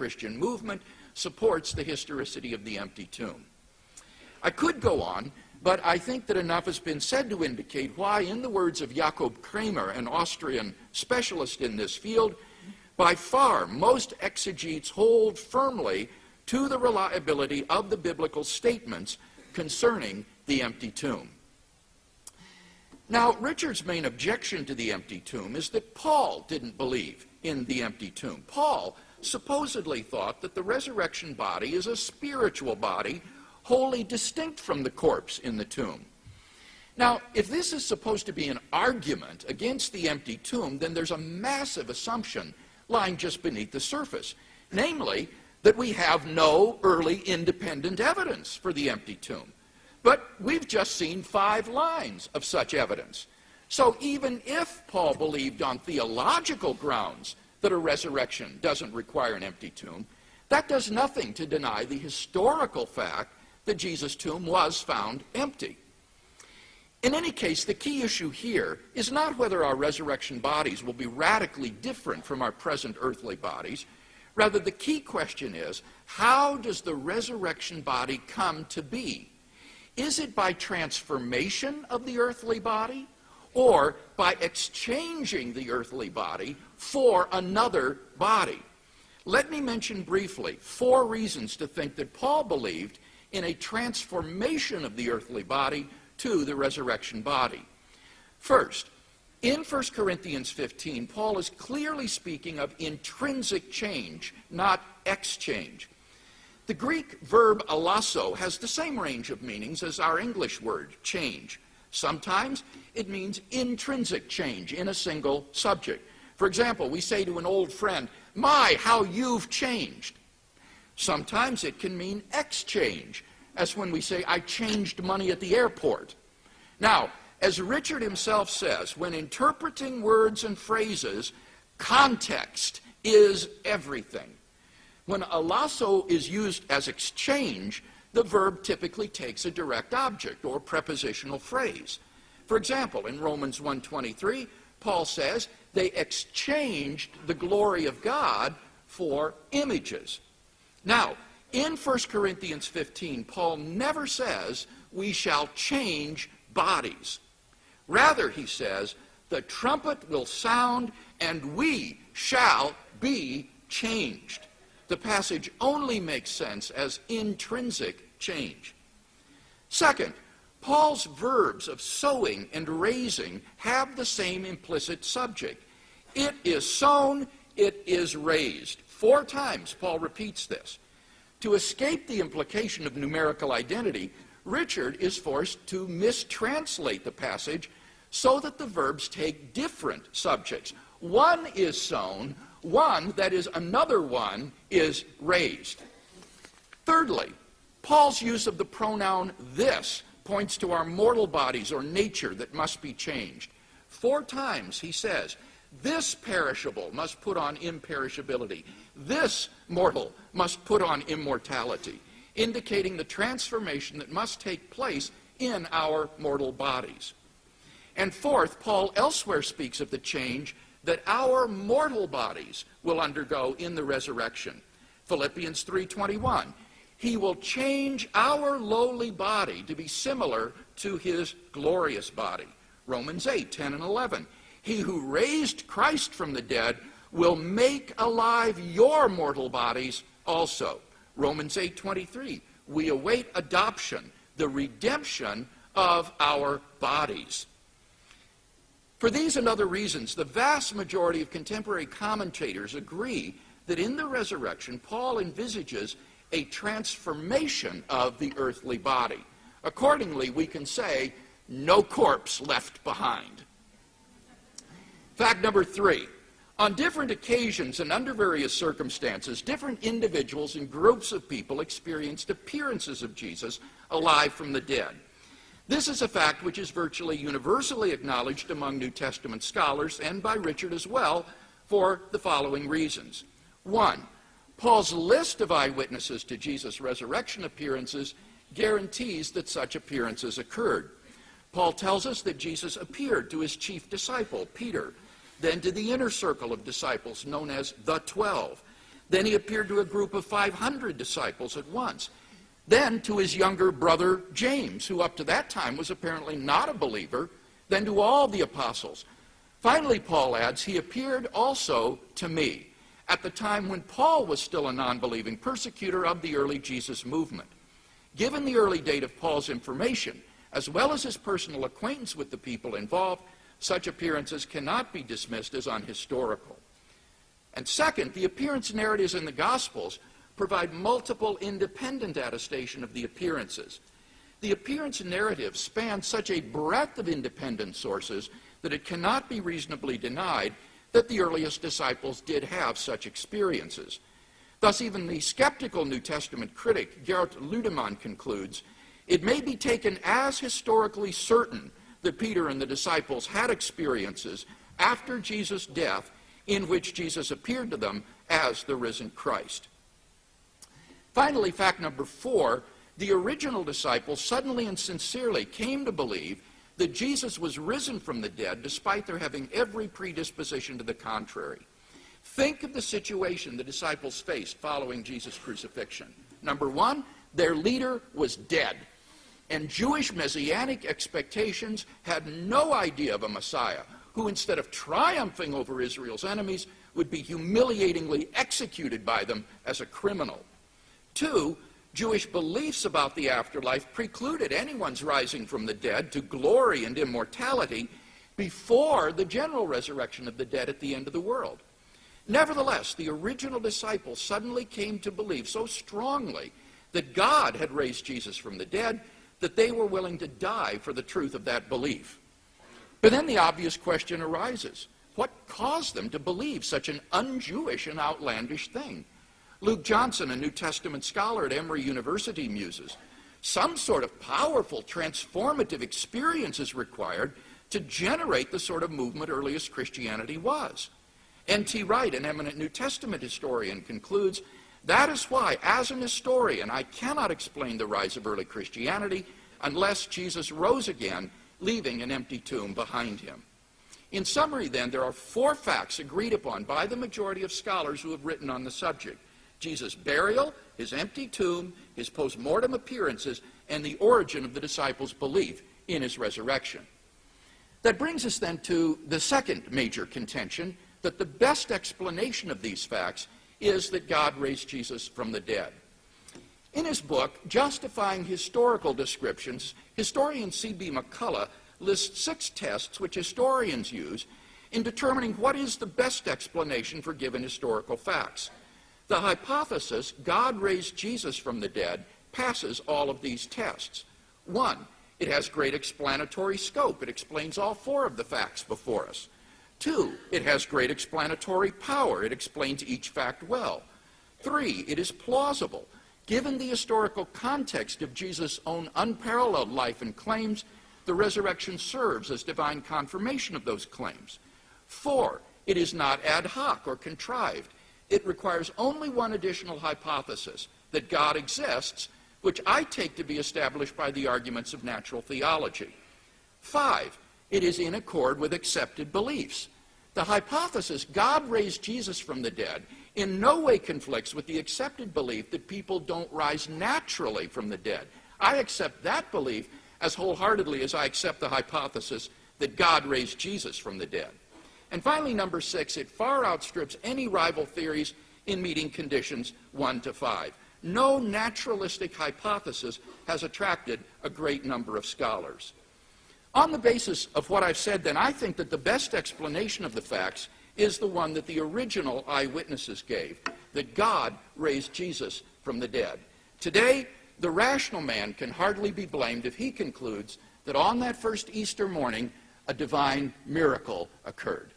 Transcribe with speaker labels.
Speaker 1: Christian movement supports the historicity of the empty tomb. I could go on, but I think that enough has been said to indicate why, in the words of Jakob Kramer, an Austrian specialist in this field, by far most exegetes hold firmly to the reliability of the biblical statements concerning the empty tomb. Now, Richard's main objection to the empty tomb is that Paul didn't believe in the empty tomb. Paul supposedly thought that the resurrection body is a spiritual body wholly distinct from the corpse in the tomb. Now, if this is supposed to be an argument against the empty tomb, then there's a massive assumption lying just beneath the surface, namely that we have no early independent evidence for the empty tomb. But we've just seen 5 lines of such evidence. So even if Paul believed on theological grounds that a resurrection doesn't require an empty tomb, that does nothing to deny the historical fact that Jesus' tomb was found empty. In any case, the key issue here is not whether our resurrection bodies will be radically different from our present earthly bodies. Rather, the key question is, how does the resurrection body come to be? Is it by transformation of the earthly body, or by exchanging the earthly body for another body? Let me mention briefly 4 reasons to think that Paul believed in a transformation of the earthly body to the resurrection body. First, in 1 Corinthians 15, Paul is clearly speaking of intrinsic change, not exchange. The Greek verb alasso has the same range of meanings as our English word, change. Sometimes it means intrinsic change in a single subject. For example, we say to an old friend, "My, how you've changed." Sometimes it can mean exchange, as when we say, "I changed money at the airport." Now, as Richard himself says, when interpreting words and phrases, context is everything. When alasso is used as exchange, the verb typically takes a direct object or prepositional phrase. For example, in Romans 1:23, Paul says they exchanged the glory of God for images. Now, in 1 Corinthians 15, Paul never says we shall change bodies. Rather, he says, the trumpet will sound and we shall be changed. The passage only makes sense as intrinsic change. Second, Paul's verbs of sowing and raising have the same implicit subject. It is sown, it is raised. 4 times Paul repeats this. To escape the implication of numerical identity, Richard is forced to mistranslate the passage so that the verbs take different subjects. One is sown, one, that is another one, is raised. Thirdly, Paul's use of the pronoun this points to our mortal bodies or nature that must be changed. 4 times he says, this perishable must put on imperishability. This mortal must put on immortality, indicating the transformation that must take place in our mortal bodies. And fourth, Paul elsewhere speaks of the change that our mortal bodies will undergo in the resurrection. Philippians 3:21, he will change our lowly body to be similar to his glorious body. Romans 8:10 and 11, he who raised Christ from the dead will make alive your mortal bodies also. Romans 8:23, we await adoption, the redemption of our bodies. For these and other reasons, the vast majority of contemporary commentators agree that in the resurrection, Paul envisages a transformation of the earthly body. Accordingly, we can say, no corpse left behind. Fact number 3. On different occasions and under various circumstances, different individuals and groups of people experienced appearances of Jesus alive from the dead. This is a fact which is virtually universally acknowledged among New Testament scholars and by Richard as well for the following reasons. 1. Paul's list of eyewitnesses to Jesus' resurrection appearances guarantees that such appearances occurred. Paul tells us that Jesus appeared to his chief disciple, Peter, then to the inner circle of disciples known as the 12, Then he appeared to a group of 500 disciples at once. Then to his younger brother James, who up to that time was apparently not a believer. Then to all the apostles. Finally, Paul adds, he appeared also to me at the time when Paul was still a non-believing persecutor of the early Jesus movement. Given the early date of Paul's information, as well as his personal acquaintance with the people involved, such appearances cannot be dismissed as unhistorical. And second, the appearance narratives in the Gospels provide multiple independent attestation of the appearances. The appearance narrative spans such a breadth of independent sources that it cannot be reasonably denied that the earliest disciples did have such experiences. Thus, even the skeptical New Testament critic Gerhard Ludemann concludes, it may be taken as historically certain that Peter and the disciples had experiences after Jesus' death in which Jesus appeared to them as the risen Christ. Finally, fact number 4, the original disciples suddenly and sincerely came to believe that Jesus was risen from the dead despite their having every predisposition to the contrary. Think of the situation the disciples faced following Jesus' crucifixion. Number 1, their leader was dead, and Jewish messianic expectations had no idea of a Messiah who, instead of triumphing over Israel's enemies, would be humiliatingly executed by them as a criminal. 2, Jewish beliefs about the afterlife precluded anyone's rising from the dead to glory and immortality before the general resurrection of the dead at the end of the world. Nevertheless, the original disciples suddenly came to believe so strongly that God had raised Jesus from the dead that they were willing to die for the truth of that belief. But then the obvious question arises, what caused them to believe such an un-Jewish and outlandish thing? Luke Johnson, a New Testament scholar at Emory University, muses, some sort of powerful, transformative experience is required to generate the sort of movement earliest Christianity was. N.T. Wright, an eminent New Testament historian, concludes, that is why, as an historian, I cannot explain the rise of early Christianity unless Jesus rose again, leaving an empty tomb behind him. In summary, then, there are 4 facts agreed upon by the majority of scholars who have written on the subject: Jesus' burial, his empty tomb, his post-mortem appearances, and the origin of the disciples' belief in his resurrection. That brings us then to the second major contention, that the best explanation of these facts is that God raised Jesus from the dead. In his book, Justifying Historical Descriptions, historian C.B. McCullough lists 6 tests which historians use in determining what is the best explanation for given historical facts. The hypothesis, God raised Jesus from the dead, passes all of these tests. 1, it has great explanatory scope. It explains all 4 of the facts before us. 2, it has great explanatory power. It explains each fact well. 3, it is plausible. Given the historical context of Jesus' own unparalleled life and claims, the resurrection serves as divine confirmation of those claims. 4, it is not ad hoc or contrived. It requires only one additional hypothesis, that God exists, which I take to be established by the arguments of natural theology. 5, it is in accord with accepted beliefs. The hypothesis, God raised Jesus from the dead, in no way conflicts with the accepted belief that people don't rise naturally from the dead. I accept that belief as wholeheartedly as I accept the hypothesis that God raised Jesus from the dead. And finally, number 6, it far outstrips any rival theories in meeting conditions 1 to 5. No naturalistic hypothesis has attracted a great number of scholars. On the basis of what I've said, then, I think that the best explanation of the facts is the one that the original eyewitnesses gave, that God raised Jesus from the dead. Today, the rational man can hardly be blamed if he concludes that on that first Easter morning, a divine miracle occurred.